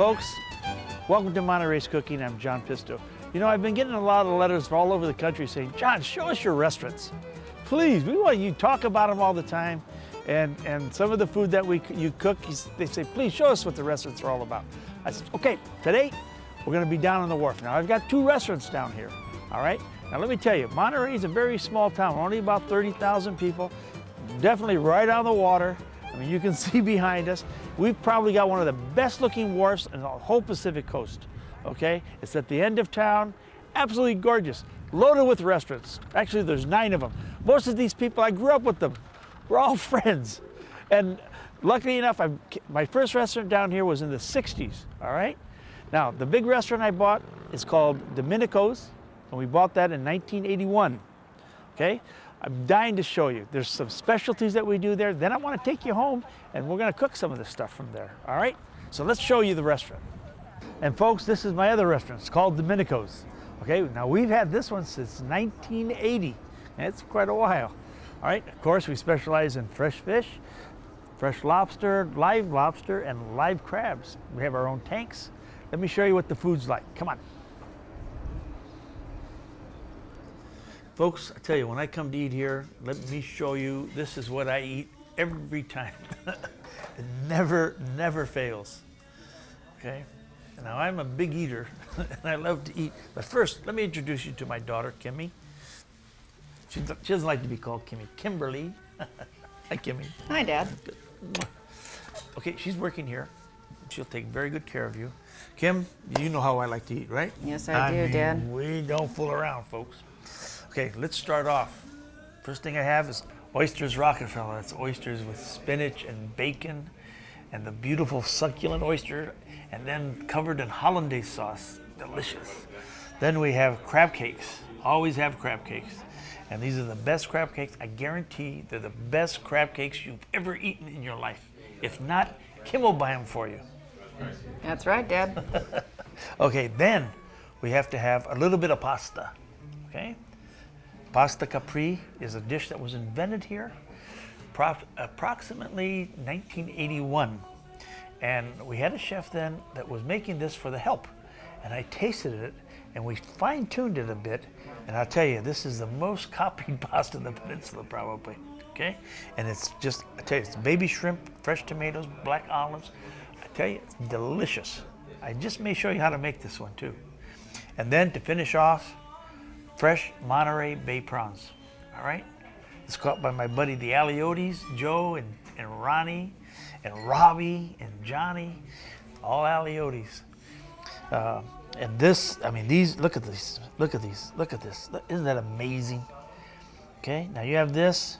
folks, welcome to Monterey's Cooking. I'm John Pisto. You know, I've been getting a lot of letters from all over the country saying, John, show us your restaurants. Please, we want you to talk about them all the time. And some of the food that you cook, they say, please show us what the restaurants are all about. I said, okay, today we're gonna be down on the Wharf. Now I've got 2 restaurants down here, all right? Now let me tell you, Monterey is a very small town, only about 30,000 people, definitely right on the water. I mean, you can see behind us. We've probably got one of the best looking wharfs in the whole Pacific coast, okay? It's at the end of town, absolutely gorgeous, loaded with restaurants. Actually, there's 9 of them. Most of these people, I grew up with them. We're all friends. And luckily enough, my first restaurant down here was in the 60s, all right? Now, the big restaurant I bought is called Domenico's, and we bought that in 1981, okay? I'm dying to show you. There's some specialties that we do there. Then I want to take you home, and we're gonna cook some of the stuff from there, all right? So let's show you the restaurant. And folks, this is my other restaurant. It's called Domenico's, okay? Now, we've had this one since 1980, and it's quite a while. All right, of course, we specialize in fresh fish, fresh lobster, and live crabs. We have our own tanks. Let me show you what the food's like. Come on. Folks, I tell you, when I come to eat here, let me show you, this is what I eat every time. It never fails, okay? Now, I'm a big eater, and I love to eat. But first, let me introduce you to my daughter, Kimmy. She doesn't like to be called Kimmy. Kimberly. Hi, Kimmy. Hi, Dad. Good. Okay, she's working here. She'll take very good care of you. Kim, you know how I like to eat, right? Yes, I do, Dad. We don't fool around, folks. Okay, let's start off. First thing I have is oysters Rockefeller. That's oysters with spinach and bacon and the beautiful succulent oyster, and then covered in hollandaise sauce. Delicious. Then we have crab cakes. Always have crab cakes. And these are the best crab cakes. I guarantee they're the best crab cakes you've ever eaten in your life. If not, Kim will buy them for you. That's right, Dad. Okay, then we have to have a little bit of pasta, okay? Pasta Capri is a dish that was invented here approximately 1981. And we had a chef then that was making this for the help. And I tasted it, and we fine-tuned it a bit. And I'll tell you, this is the most copied pasta in the peninsula, probably, okay? And it's just, I tell you, it's baby shrimp, fresh tomatoes, black olives. I tell you, it's delicious. I just may show you how to make this one, too. And then to finish off, fresh Monterey Bay prawns, all right? It's caught by my buddy, the Aliotis, Joe and Ronnie and Robbie and Johnny, all Aliotis. And this, I mean, these, look at these, look at these, look at this. Isn't that amazing? Okay, now you have this.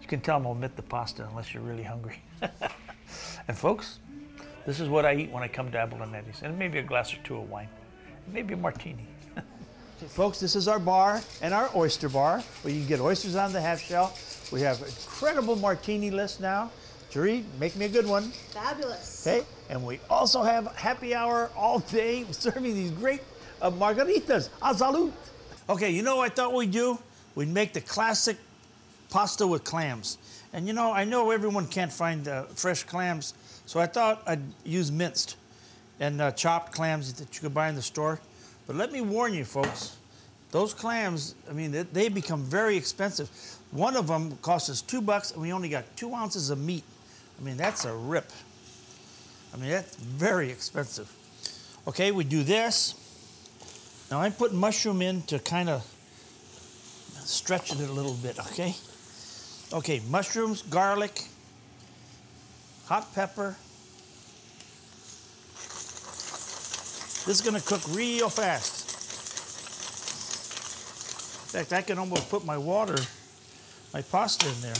You can tell I'm gonna omit the pasta unless you're really hungry. And folks, this is what I eat when I come to Abelinetti's, and maybe a glass or 2 of wine, maybe a martini. Okay, folks, this is our bar and our oyster bar, where you can get oysters on the half shell. We have an incredible martini list now. Jerry, make me a good one. Fabulous. Okay, and we also have happy hour all day serving these great margaritas. A salud. Okay, you know what I thought we'd do? We'd make the classic pasta with clams. And you know, I know everyone can't find fresh clams, so I thought I'd use minced and chopped clams that you could buy in the store. But let me warn you, folks, those clams, I mean, they become very expensive. One of them cost us $2, and we only got 2 ounces of meat. I mean, that's a rip. I mean, that's very expensive. Okay, we do this. Now I'm putting mushroom in to kind of stretch it a little bit, okay? Okay, mushrooms, garlic, hot pepper. This is gonna cook real fast. In fact, I can almost put my pasta in there.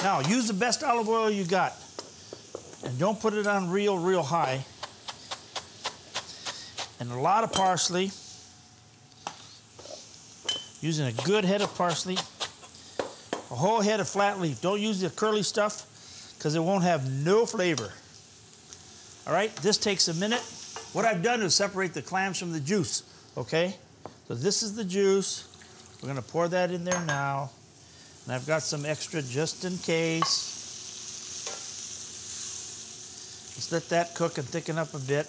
Now, use the best olive oil you got. And don't put it on real high. And a lot of parsley. Using a good head of parsley. A whole head of flat leaf. Don't use the curly stuff, because it won't have no flavor. All right, this takes a minute. What I've done is separate the clams from the juice, okay? So this is the juice. We're gonna pour that in there now. And I've got some extra just in case. Just let that cook and thicken up a bit.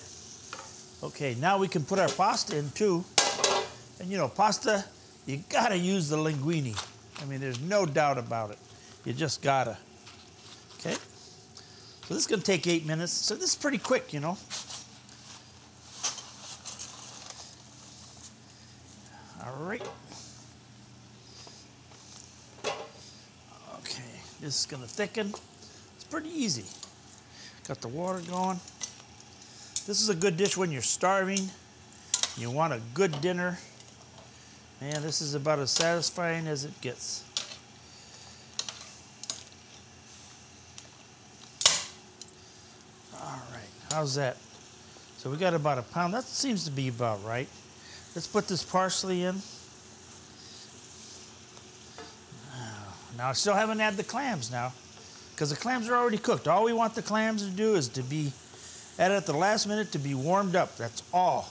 Okay, now we can put our pasta in too. And you know, pasta, you gotta use the linguine. I mean, there's no doubt about it. You just gotta. Okay? So this is gonna take 8 minutes. So this is pretty quick, you know. All right. Okay, this is gonna thicken. It's pretty easy. Got the water going. This is a good dish when you're starving. You want a good dinner. Man, this is about as satisfying as it gets. All right, how's that? So we got about a pound. That seems to be about right. Let's put this parsley in. Now I still haven't added the clams now, because the clams are already cooked. All we want the clams to do is to be added at the last minute to be warmed up. That's all.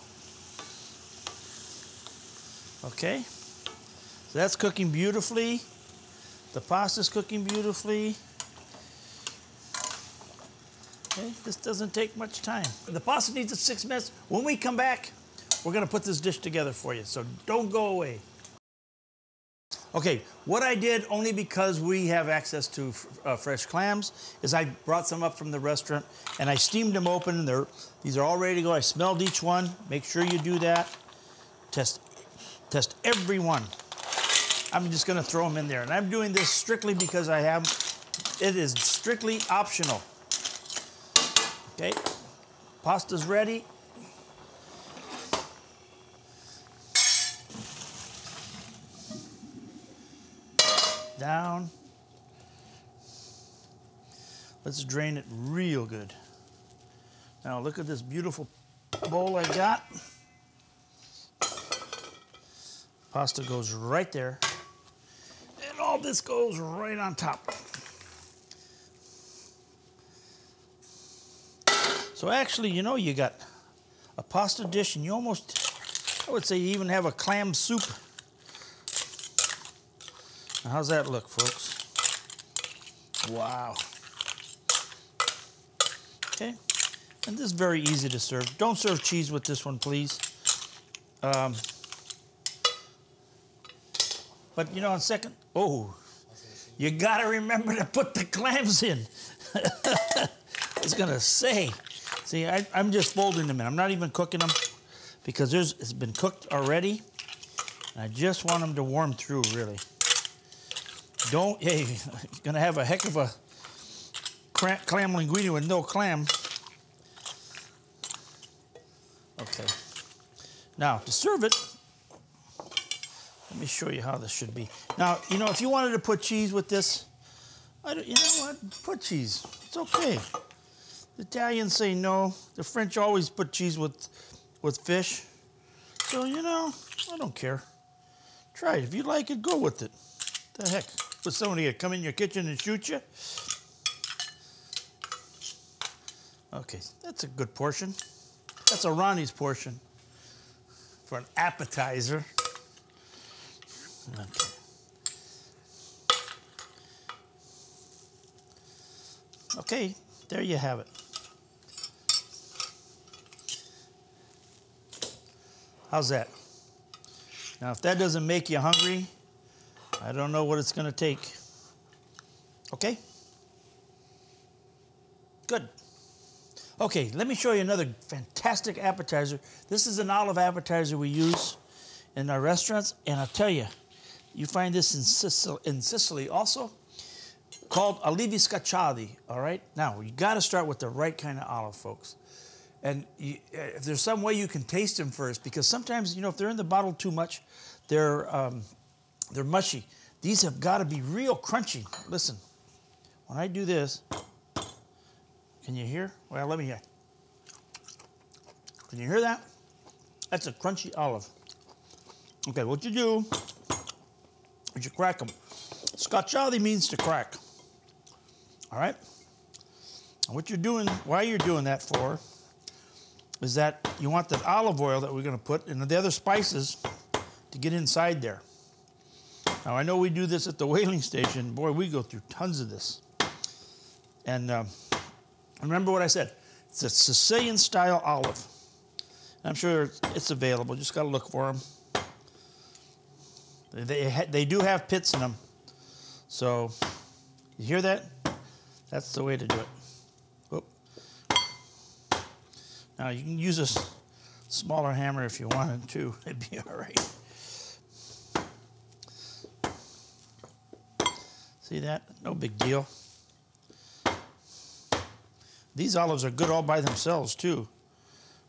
Okay, so that's cooking beautifully. The pasta's cooking beautifully. Okay, this doesn't take much time. The pasta needs 6 minutes. When we come back, we're gonna put this dish together for you, so don't go away. Okay, what I did, only because we have access to fresh clams, is I brought some up from the restaurant and I steamed them open. These are all ready to go. I smelled each one. Make sure you do that. Test every one. I'm just gonna throw them in there. And I'm doing this strictly because it is strictly optional. Okay, pasta's ready. Down. Let's drain it real good. Now look at this beautiful bowl I got. Pasta goes right there. And all this goes right on top. So actually, you know, you got a pasta dish and you almost, I would say you even have a clam soup. Now, how's that look, folks? Wow. Okay, and this is very easy to serve. Don't serve cheese with this one, please. But you know, on second, you gotta remember to put the clams in. I was gonna say, see, I'm just folding them in. I'm not even cooking them because it's been cooked already. And I just want them to warm through, really. Hey, you're gonna have a heck of a clam linguine with no clam. Okay. Now, to serve it, let me show you how this should be. Now, you know, if you wanted to put cheese with this, you know what? Put cheese. It's okay. The Italians say no. The French always put cheese with fish. So, you know, I don't care. Try it. If you like it, go with it. The heck? With somebody to come in your kitchen and shoot you? Okay, that's a good portion. That's a Ronnie's portion for an appetizer. Okay. Okay, there you have it. How's that? Now, if that doesn't make you hungry, I don't know what it's going to take. Okay? Good. Okay, let me show you another fantastic appetizer. This is an olive appetizer we use in our restaurants, and I'll tell you, you find this in Sicily also, called olive scacciati, all right? Now, you got to start with the right kind of olive, folks. And if there's some way you can taste them first, because sometimes, you know, if they're in the bottle too much, they're mushy. These have got to be real crunchy. Listen, when I do this, can you hear? Well, let me hear. Can you hear that? That's a crunchy olive. Okay, what you do is you crack them. Scacciati means to crack. All right? And what you're doing, why you're doing that for, is that you want that olive oil that we're going to put and the other spices to get inside there. Now, I know we do this at the whaling station. Boy, we go through tons of this. And remember what I said. It's a Sicilian-style olive. I'm sure it's available. Just got to look for them. They do have pits in them. So, you hear that? That's the way to do it. Whoop. Now, you can use a smaller hammer if you wanted to. It'd be all right. See that? No big deal. These olives are good all by themselves, too.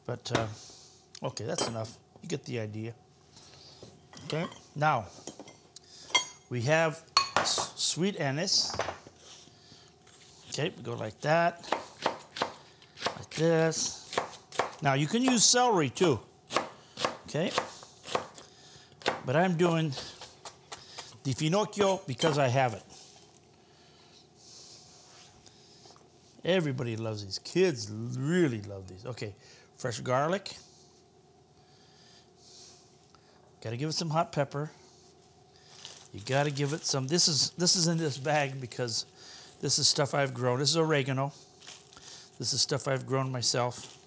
But, okay, that's enough. You get the idea. Okay, now, we have sweet anise. Okay, we go like that, like this. Now, you can use celery, too. Okay, but I'm doing the finocchio because I have it. Everybody loves these. Kids really love these. Okay, fresh garlic. Got to give it some hot pepper. You got to give it some. This is in this bag because this is stuff I've grown. This is oregano. This is stuff I've grown myself.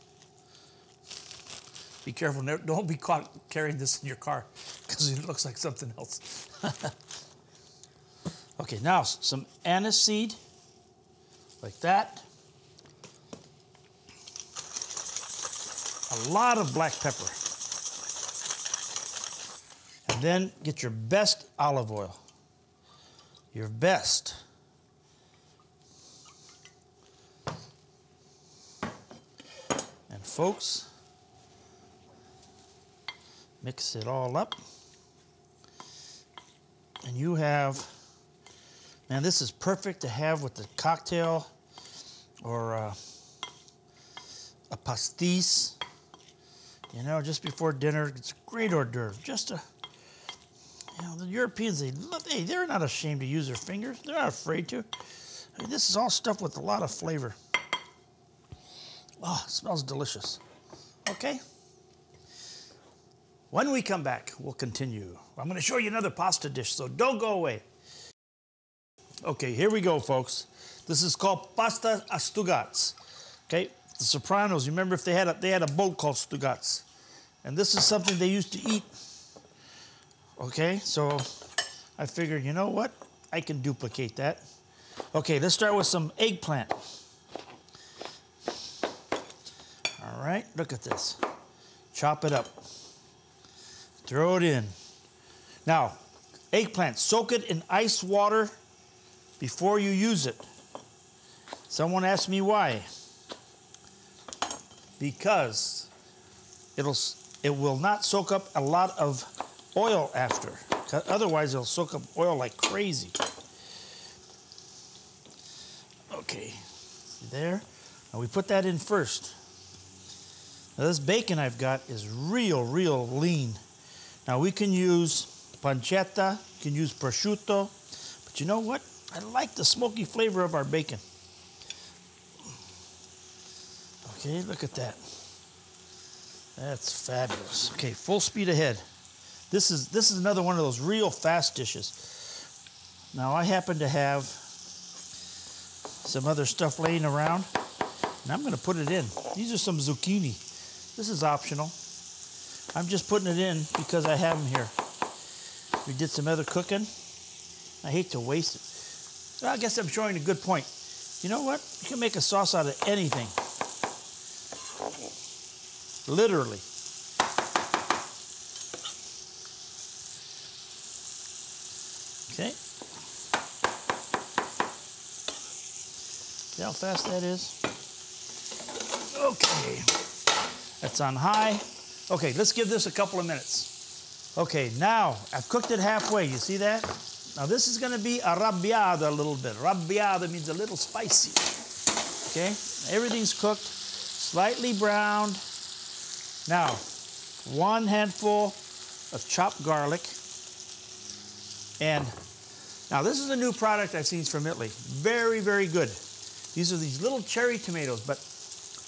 Be careful. Don't be caught carrying this in your car because it looks like something else. Okay, now some anise seed. Like that. A lot of black pepper. And then get your best olive oil. Your best. And folks, mix it all up. And you have, man, this is perfect to have with the cocktail or a pastis. You know, just before dinner, it's a great hors d'oeuvre. Just a, you know, the Europeans, they're not ashamed to use their fingers. They're not afraid to. I mean, this is all stuff with a lot of flavor. Oh, it smells delicious. Okay. When we come back, we'll continue. I'm going to show you another pasta dish, so don't go away. Okay, here we go, folks. This is called pasta astugotz. Okay, the Sopranos. You remember if they had a boat called Astugotz, and this is something they used to eat. Okay, so I figured, you know what? I can duplicate that. Okay, let's start with some eggplant. All right, look at this. Chop it up. Throw it in. Now, eggplant, soak it in ice water before you use it. Someone asked me why. Because it will not soak up a lot of oil after. Otherwise, it'll soak up oil like crazy. Okay, see there? Now we put that in first. Now this bacon I've got is real lean. Now we can use pancetta, you can use prosciutto, but you know what? I like the smoky flavor of our bacon. Okay, look at that. That's fabulous. Okay, full speed ahead. This is another one of those real fast dishes. Now I happen to have some other stuff laying around, and I'm going to put it in. These are some zucchini. This is optional. I'm just putting it in because I have them here. We did some other cooking. I hate to waste it. Well, I guess I'm showing a good point. You know what? You can make a sauce out of anything. Literally. Okay. See how fast that is? Okay. That's on high. Okay, let's give this a couple of minutes. Okay, now I've cooked it halfway. You see that? Now this is going to be arrabbiata a little bit. Arrabbiata means a little spicy. Okay, everything's cooked, slightly browned. Now, 1 handful of chopped garlic. And now this is a new product I've seen from Italy. Very, very good. These are these little cherry tomatoes, but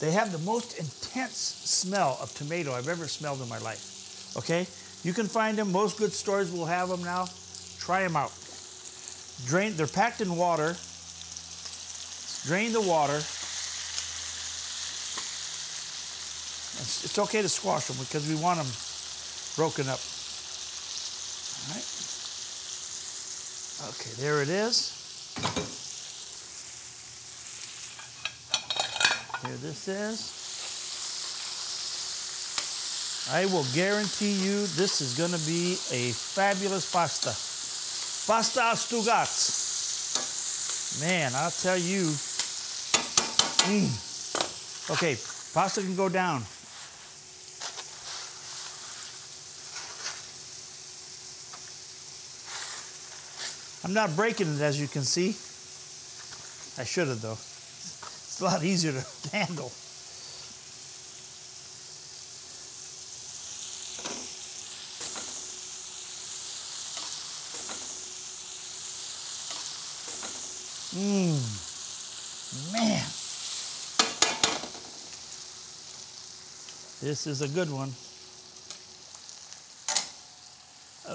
they have the most intense smell of tomato I've ever smelled in my life. Okay? You can find them. Most good stores will have them now. Try them out. They're packed in water. Drain the water. It's okay to squash them because we want them broken up. All right. Okay, there it is. Here this is. I will guarantee you this is going to be a fabulous pasta. Pasta astugotz. Man, I'll tell you. Okay, pasta can go down. I'm not breaking it, as you can see. I should have, though. It's a lot easier to handle. Man. This is a good one.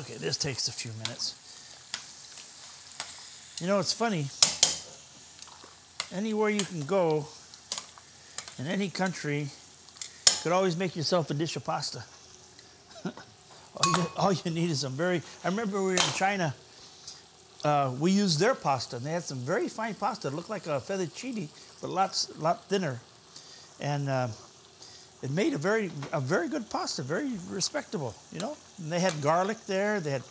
Okay, this takes a few minutes. You know, it's funny. Anywhere you can go, in any country, you could always make yourself a dish of pasta. all you need is some very... I remember we were in China. We used their pasta, and they had some very fine pasta. It looked like a fettuccine, but a lot thinner. And it made a very good pasta, very respectable, you know. And they had garlic there. They had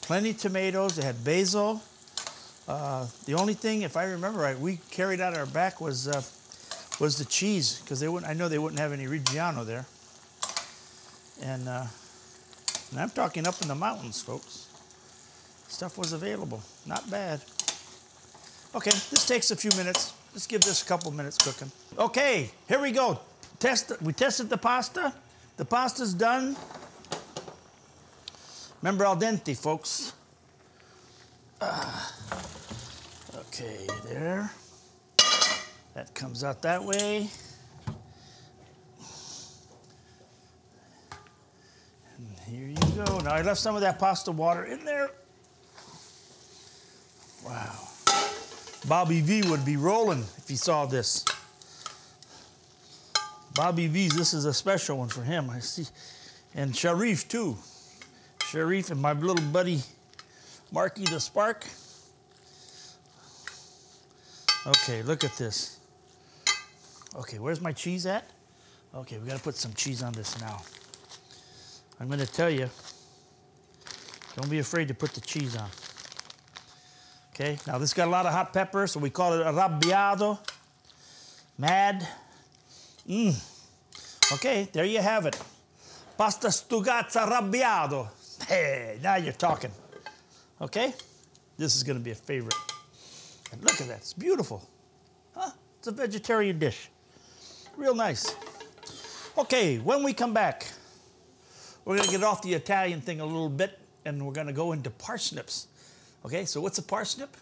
plenty of tomatoes. They had basil. The only thing, if I remember right, we carried out our back was the cheese, because I know they wouldn't have any Reggiano there. And I'm talking up in the mountains, folks. Stuff was available. Not bad. Okay, this takes a few minutes. Let's give this a couple minutes cooking. Okay, here we go. We tested the pasta. The pasta's done. Remember, al dente, folks. Okay, there. That comes out that way. And here you go. Now, I left some of that pasta water in there. Wow. Bobby V would be rolling if he saw this. Bobby V's, this is a special one for him, I see. And Sharif, too. Sharif and my little buddy, Marky the Spark. Okay, look at this. Okay, where's my cheese at? Okay, we gotta put some cheese on this now. I'm gonna tell you, don't be afraid to put the cheese on. Okay, now this got a lot of hot pepper, so we call it arrabbiato. Mad. Okay, there you have it. Pasta astugotz arrabbiato. Hey, now you're talking. Okay, this is gonna be a favorite. And look at that, it's beautiful. Huh? It's a vegetarian dish. Real nice. Okay, when we come back, we're gonna get off the Italian thing a little bit, and we're gonna go into parsnips. Okay, so what's a parsnip?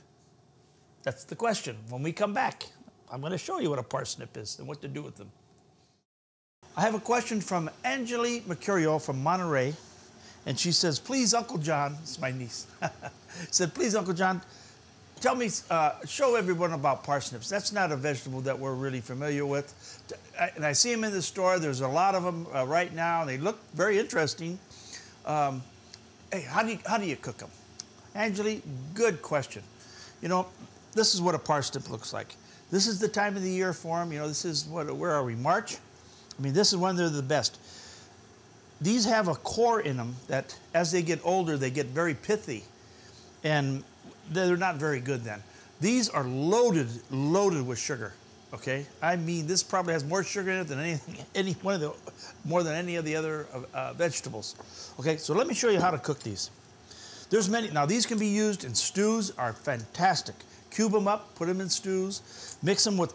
That's the question. When we come back, I'm gonna show you what a parsnip is and what to do with them. I have a question from Angeli Mercurio from Monterey, and she says, please, Uncle John, it's my niece, said, please, Uncle John, tell me, show everyone about parsnips. That's not a vegetable that we're really familiar with. And I see them in the store. There's a lot of them right now, and they look very interesting. Hey, how do you cook them? Angeli, good question. You know, this is what a parsnip looks like. This is the time of the year for them. You know, this is, where are we, March? I mean, this is when they're the best. These have a core in them that, as they get older, they get very pithy. And they're not very good then. These are loaded with sugar, okay? I mean, this probably has more sugar in it than more than any of the other vegetables. Okay, so let me show you how to cook these. There's many. Now, these can be used in stews, are fantastic. Cube them up, put them in stews, mix them with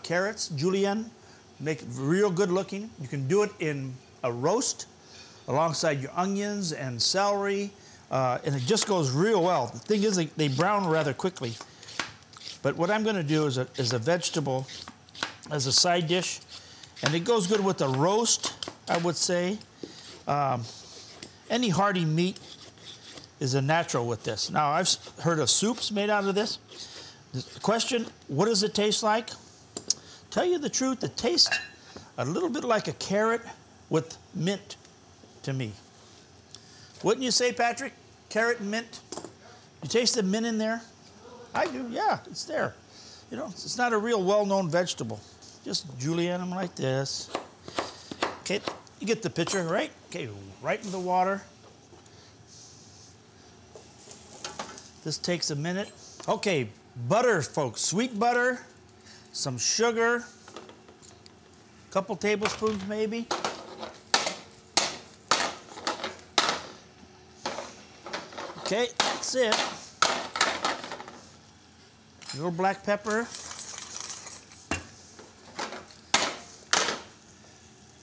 carrots, julienne, make it real good looking. You can do it in a roast alongside your onions and celery, and it just goes real well. The thing is, they brown rather quickly. But what I'm gonna do is a vegetable as a side dish, and it goes good with a roast, I would say. Any hearty meat is a natural with this. Now, I've heard of soups made out of this. The question, what does it taste like? Tell you the truth, the taste a little bit like a carrot with mint to me. Wouldn't you say, Patrick? Carrot and mint? You taste the mint in there? I do, yeah, it's there. You know, it's not a real well-known vegetable. Just julienne them like this. Okay, you get the picture, right? Okay, right in the water. This takes a minute. Okay, butter, folks, sweet butter, some sugar, a couple tablespoons maybe. Okay, that's it. A little black pepper.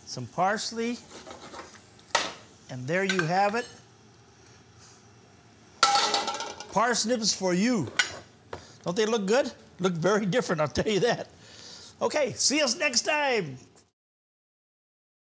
Some parsley. And there you have it. Parsnips for you. Don't they look good? Look very different, I'll tell you that. Okay, see us next time.